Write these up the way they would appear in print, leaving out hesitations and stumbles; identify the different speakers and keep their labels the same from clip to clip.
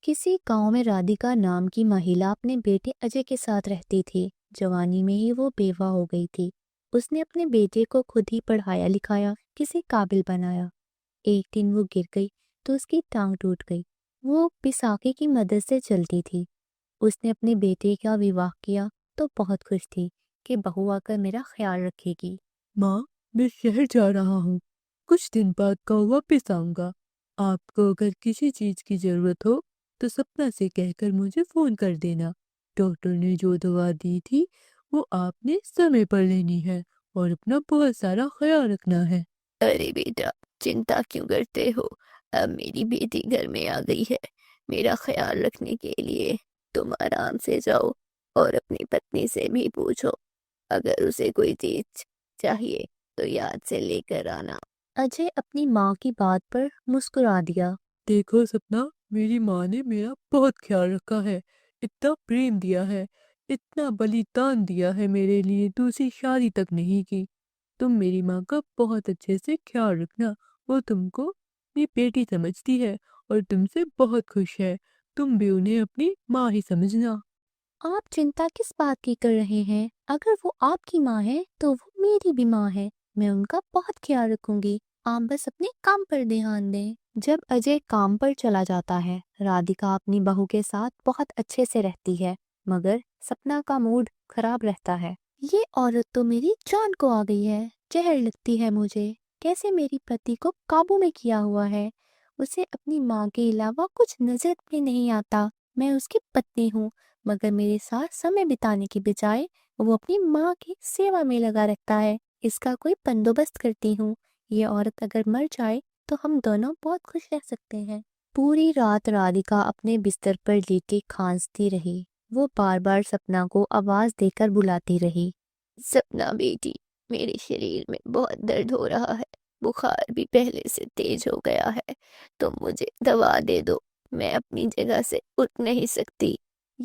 Speaker 1: किसी गांव में राधिका नाम की महिला अपने बेटे अजय के साथ रहती थी। जवानी में ही वो बेवा हो गई थी। उसने अपने बेटे को खुद ही पढ़ाया लिखाया, किसी काबिल बनाया। एक दिन वो गिर गई तो उसकी टांग टूट गई। वो पिसाके की मदद से चलती थी। उसने अपने बेटे का विवाह किया तो बहुत खुश थी कि बहू आकर मेरा ख्याल रखेगी।
Speaker 2: माँ, मैं शहर जा रहा हूँ। कुछ दिन बाद गाँव वापस आऊंगा। आपको अगर किसी चीज की जरूरत हो तो सपना से कहकर मुझे फोन कर देना। डॉक्टर ने जो दवा दी थी वो आपने समय पर लेनी है और अपना बहुत सारा ख्याल रखना है।
Speaker 3: अरे बेटा, चिंता क्यों करते हो? अब मेरी बेटी घर में आ गई है। मेरा ख्याल रखने के लिए तुम आराम से जाओ और अपनी पत्नी से भी पूछो। अगर उसे कोई चीज चाहिए तो याद से लेकर आना।
Speaker 1: अजय अपनी माँ की बात पर मुस्कुरा दिया।
Speaker 2: देखो सपना, मेरी माँ ने मेरा बहुत ख्याल रखा है, इतना प्रेम दिया है, इतना बलिदान दिया है मेरे लिए, दूसरी शादी तक नहीं की। तुम मेरी माँ का बहुत अच्छे से ख्याल रखना। वो तुमको अपनी बेटी समझती है और तुमसे बहुत खुश है। तुम भी उन्हें अपनी माँ ही समझना।
Speaker 1: आप चिंता किस बात की कर रहे हैं? अगर वो आपकी माँ है तो वो मेरी भी माँ है। मैं उनका बहुत ख्याल रखूंगी। आप बस अपने काम पर ध्यान दें। जब अजय काम पर चला जाता है, राधिका अपनी बहू के साथ बहुत अच्छे से रहती है, मगर सपना का मूड खराब रहता है। ये औरत तो मेरी जान को आ गई है। जहर लगती है मुझे। कैसे मेरी पति को काबू में किया हुआ है। उसे अपनी माँ के अलावा कुछ नजर भी नहीं आता। मैं उसकी पत्नी हूँ, मगर मेरे साथ समय बिताने की बजाय वो अपनी माँ की सेवा में लगा रहता है। इसका कोई बंदोबस्त करती हूँ। ये औरत अगर मर जाए तो हम दोनों बहुत खुश रह सकते हैं। पूरी रात राधिका अपने बिस्तर पर लेटी खांसती रही। वो बार बार सपना को आवाज देकर बुलाती रही।
Speaker 3: सपना बेटी, मेरे शरीर में बहुत दर्द हो रहा है। बुखार भी पहले से तेज हो गया है। तुम मुझे दवा दे दो। मैं अपनी जगह से उठ नहीं सकती।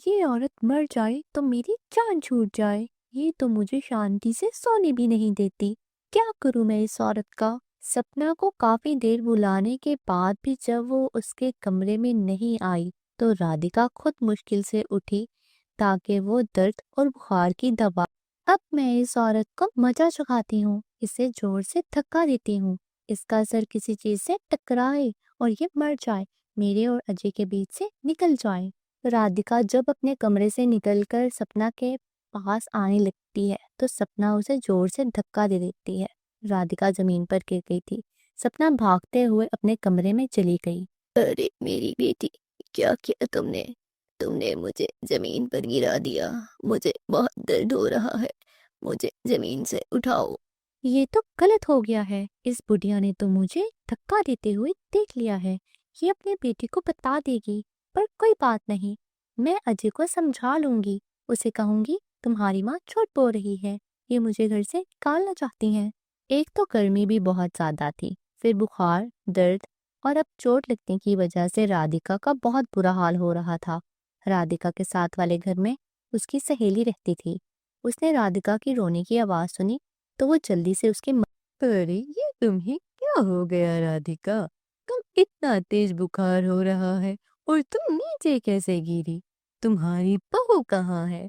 Speaker 1: ये औरत मर जाए तो मेरी जान छूट जाए। ये तो मुझे शांति से सोने भी नहीं देती। क्या करूं मैं इस औरत का? सपना को काफी देर बुलाने के बाद भी जब वो उसके कमरे में नहीं आई तो राधिका खुद मुश्किल से उठी ताकि वो दर्द और बुखार की दवा। अब मैं इस औरत को मजा चखाती हूँ। इसे जोर से धक्का देती हूँ। इसका सर किसी चीज से टकराए और ये मर जाए, मेरे और अजय के बीच से निकल जाए। राधिका जब अपने कमरे से निकलकर सपना के पास आने लगती है तो सपना उसे जोर से धक्का दे देती है। राधिका जमीन पर गिर गई थी। सपना भागते हुए अपने कमरे में चली गई।
Speaker 3: अरे मेरी बेटी, क्या किया तुमने? तुमने मुझे जमीन पर गिरा दिया। मुझे बहुत दर्द हो रहा है। मुझे जमीन से उठाओ।
Speaker 1: ये तो गलत हो गया है। इस बुढ़िया ने तो मुझे धक्का देते हुए देख लिया है। ये अपने बेटे को बता देगी, पर कोई बात नहीं। मैं अजय को समझा लूंगी। उसे कहूंगी तुम्हारी माँ झूठ बोल रही है। ये मुझे घर से निकालना चाहती हैं। एक तो गर्मी भी बहुत ज्यादा थी, फिर बुखार, दर्द और अब चोट लगने की वजह से राधिका का बहुत बुरा हाल हो रहा था। राधिका के साथ वाले घर में उसकी सहेली रहती थी। उसने राधिका की रोने की आवाज सुनी तो वो जल्दी से उसके
Speaker 2: अरे, ये तुम्हें क्या हो गया राधिका? तुम इतना तेज बुखार हो रहा है और तुम नीचे कैसे गिरी? तुम्हारी बहू कहाँ है?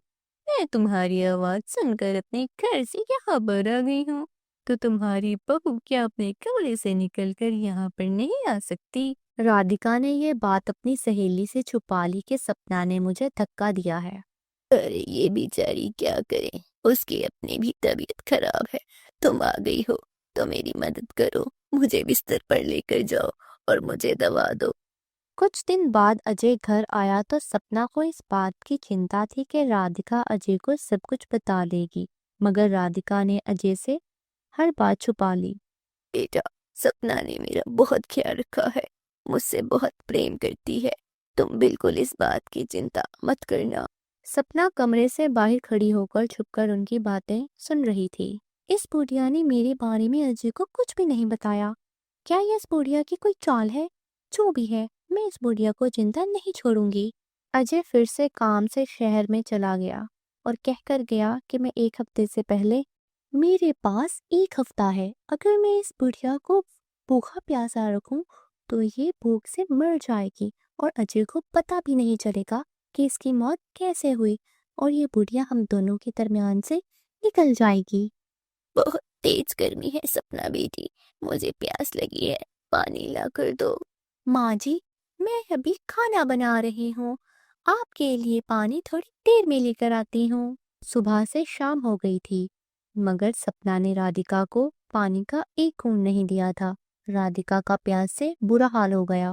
Speaker 2: मैं तुम्हारी आवाज सुनकर अपने घर से यहाँ पर आ गई हूँ। तो तुम्हारी बहू क्या अपने कमरे से निकलकर यहाँ पर नहीं आ सकती?
Speaker 1: राधिका ने ये बात अपनी सहेली से छुपा ली कि सपना ने मुझे धक्का दिया है।
Speaker 3: अरे ये बेचारी क्या करे? उसकी अपनी भी तबीयत खराब है। तुम आ गई हो तो मेरी मदद करो। मुझे बिस्तर पर लेकर जाओ और मुझे दवा दो।
Speaker 1: कुछ दिन बाद अजय घर आया तो सपना को इस बात की चिंता थी कि राधिका अजय को सब कुछ बता देगी, मगर राधिका ने अजय से हर बात छुपा ली।
Speaker 3: बेटा, सपना ने मेरा बहुत ख्याल रखा है। मुझसे बहुत प्रेम करती है। तुम बिल्कुल इस बात की चिंता मत करना।
Speaker 1: सपना कमरे से बाहर खड़ी होकर छुपकर उनकी बातें सुन रही थी। इस बुढ़िया ने मेरे बारे में अजय को कुछ भी नहीं बताया। क्या ये इस बुढ़िया की कोई चाल है? जो भी है, मैं इस बुढ़िया को जिंदा नहीं छोड़ूंगी। अजय फिर से काम से शहर में चला गया और कहकर गया कि मैं एक हफ्ते से पहले मेरे पास 1 हफ्ता है। अगर मैं इस बुढ़िया को भूखा प्यासा रखूं तो ये भूख से मर जाएगी और अजय को पता भी नहीं चलेगा कि इसकी मौत कैसे हुई और ये बुढ़िया हम दोनों के दरमियान से निकल जाएगी।
Speaker 3: बहुत तेज गर्मी है सपना बेटी, मुझे प्यास लगी है, पानी ला कर दो।
Speaker 1: माँ जी, मैं अभी खाना बना रही हूँ, आपके लिए पानी थोड़ी देर में लेकर आती हूँ। सुबह से शाम हो गई थी मगर सपना ने राधिका को पानी का एक घूंट नहीं दिया था। राधिका का प्यास से बुरा हाल हो गया।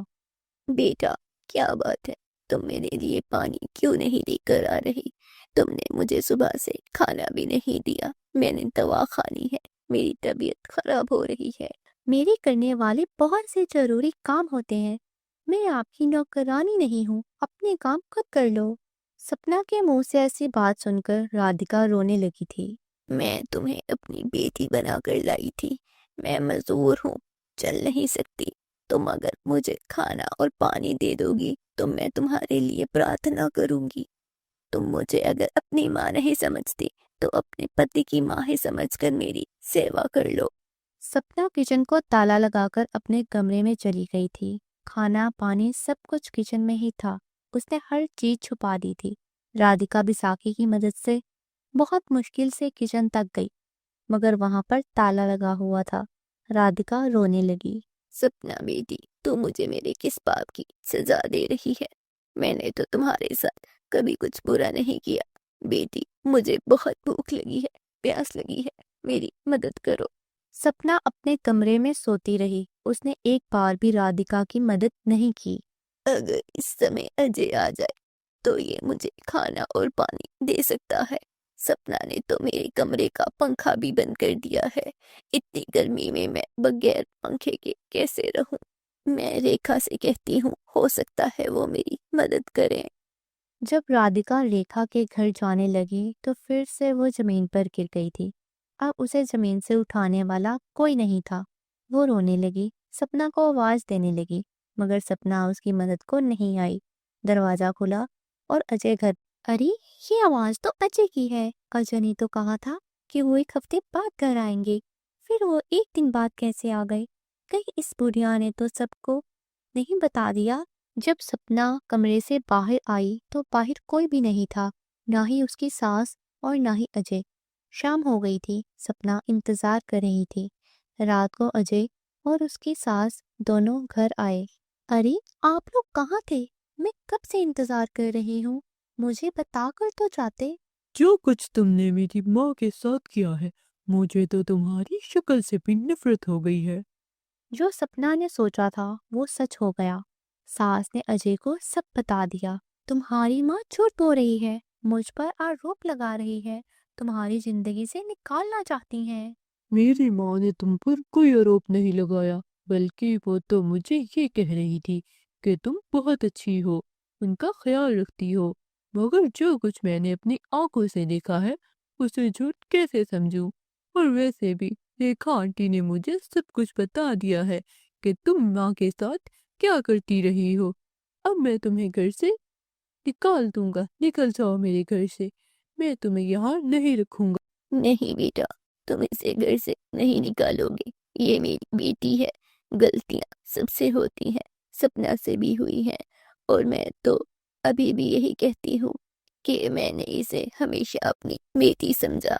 Speaker 3: बेटा, क्या बात है, तुम मेरे लिए पानी क्यों नहीं लेकर आ रही? तुमने मुझे सुबह से खाना भी नहीं दिया, मैंने दवा खानी है, मेरी तबीयत खराब हो रही है।
Speaker 1: मेरे करने वाले बहुत से जरूरी काम होते हैं, मैं आपकी नौकरानी नहीं हूँ, अपने काम खुद कर लो। सपना के मुंह से ऐसी बात सुनकर राधिका रोने लगी थी।
Speaker 3: मैं तुम्हें अपनी बेटी बनाकर लाई थी, मैं मजदूर हूँ, चल नहीं सकती। तुम अगर मुझे खाना और पानी दे दोगी तो मैं तुम्हारे लिए प्रार्थना करूंगी। तुम मुझे अगर अपनी माँ नहीं समझती तो अपने पति की माँ ही समझकर मेरी सेवा कर लो।
Speaker 1: सपना किचन को ताला लगाकर अपने कमरे में चली गई थी। खाना पानी सब कुछ किचन में ही था, उसने हर चीज छुपा दी थी। राधिका बिसाखी की मदद से बहुत मुश्किल से किचन तक गई मगर वहां पर ताला लगा हुआ था। राधिका रोने लगी।
Speaker 3: सपना बेटी, तू मुझे मेरे किस पाप की सजा दे रही है? मैंने तो तुम्हारे साथ कभी कुछ बुरा नहीं किया। बेटी, मुझे बहुत भूख लगी है, प्यास लगी है, मेरी मदद करो।
Speaker 1: सपना अपने कमरे में सोती रही, उसने एक बार भी राधिका की मदद नहीं की।
Speaker 3: अगर इस समय अजय आ जाए तो ये मुझे खाना और पानी दे सकता है। सपना ने तो मेरे कमरे का पंखा भी बंद कर दिया है। इतनी गर्मी में मैं बगैर पंखे के कैसे रहूं? मैं रेखा से कहती हूँ, हो सकता है वो मेरी मदद करें।
Speaker 1: जब राधिका रेखा के घर जाने लगी तो फिर से वो जमीन पर गिर गई थी। अब उसे जमीन से उठाने वाला कोई नहीं था। वो रोने लगी, सपना को आवाज देने लगी मगर सपना उसकी मदद को नहीं आई। दरवाजा खुला और अजय घर। अरे, ये आवाज तो अजय की है। अजय ने तो कहा था कि वो 1 हफ्ते बाद घर आएंगे, फिर वो 1 दिन बाद कैसे आ गए? कहीं इस बुढ़िया ने तो सबको नहीं बता दिया? जब सपना कमरे से बाहर आई तो बाहर कोई भी नहीं था, ना ही उसकी सास और ना ही अजय। शाम हो गई थी, सपना इंतजार कर रही थी। रात को अजय और उसकी सास दोनों घर आए। अरे, आप लोग कहाँ थे? मैं कब से इंतजार कर रही हूँ, मुझे बताकर तो जाते।
Speaker 2: जो कुछ तुमने मेरी माँ के साथ किया है, मुझे तो तुम्हारी शक्ल से भी नफरत हो गई है।
Speaker 1: जो सपना ने सोचा था वो सच हो गया। सास ने अजय को सब बता दिया। तुम्हारी माँ झूठ बोल रही है, मुझ पर आरोप लगा रही है, तुम्हारी जिंदगी से निकालना चाहती हैं।
Speaker 2: मेरी माँ ने तुम पर कोई आरोप नहीं लगाया, बल्कि वो तो मुझे ये कह रही थी कि तुम बहुत अच्छी हो, उनका ख्याल रखती हो। मगर जो कुछ मैंने अपनी आंखों से देखा है, उसे झूठ कैसे समझूं? और वैसे भी रेखा आंटी ने मुझे सब कुछ बता दिया है कि तुम माँ के साथ क्या करती रही हो। अब मैं तुम्हें घर से निकाल दूंगा, निकल जाओ मेरे घर से, मैं तुम्हें यहाँ नहीं रखूंगा।
Speaker 3: नहीं बेटा, तुम इसे घर से नहीं निकालोगे। ये मेरी बेटी है, गलतियां सबसे होती हैं, सपना से भी हुई हैं। और मैं तो अभी भी यही कहती हूँ कि मैंने इसे हमेशा अपनी बेटी समझा।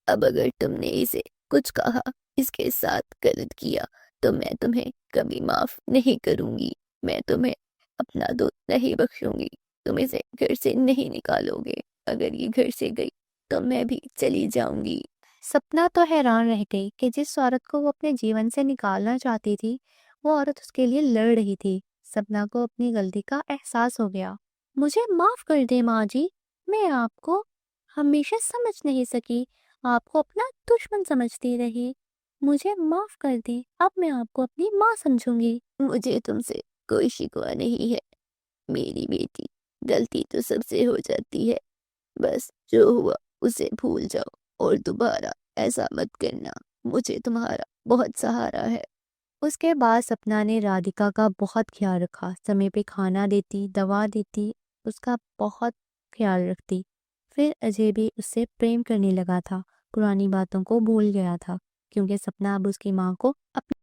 Speaker 3: अब अगर तुमने इसे कुछ कहा, इसके साथ गलत किया, तो मैं तुम्हें कभी माफ नहीं करूंगी। मैं तुम्हें अपना दूध नहीं बख्शूंगी। तुम इसे घर से नहीं निकालोगे। अगर ये घर से गई तो मैं भी चली जाऊंगी।
Speaker 1: सपना तो हैरान रह गई कि जिस औरत को वो अपने जीवन से निकालना चाहती थी, वो औरत उसके लिए लड़ रही थी। सपना को अपनी गलती का एहसास हो गया। मुझे माफ कर दे माँ जी, मैं आपको हमेशा समझ नहीं सकी, आपको अपना दुश्मन समझती रही। मुझे माफ कर दे, अब मैं आपको अपनी माँ समझूंगी।
Speaker 3: मुझे तुमसे कोई शिकवा नहीं है मेरी बेटी, गलती तो सबसे हो जाती है। बस जो हुआ उसे भूल जाओ और दोबारा ऐसा मत करना। मुझे तुम्हारा बहुत सहारा है।
Speaker 1: उसके बाद सपना ने राधिका का बहुत ख्याल रखा, समय पे खाना देती, दवा देती, उसका बहुत ख्याल रखती। फिर अजय भी उससे प्रेम करने लगा था। पुरानी बातों को भूल गया था, क्योंकि सपना अब उसकी माँ को अपनी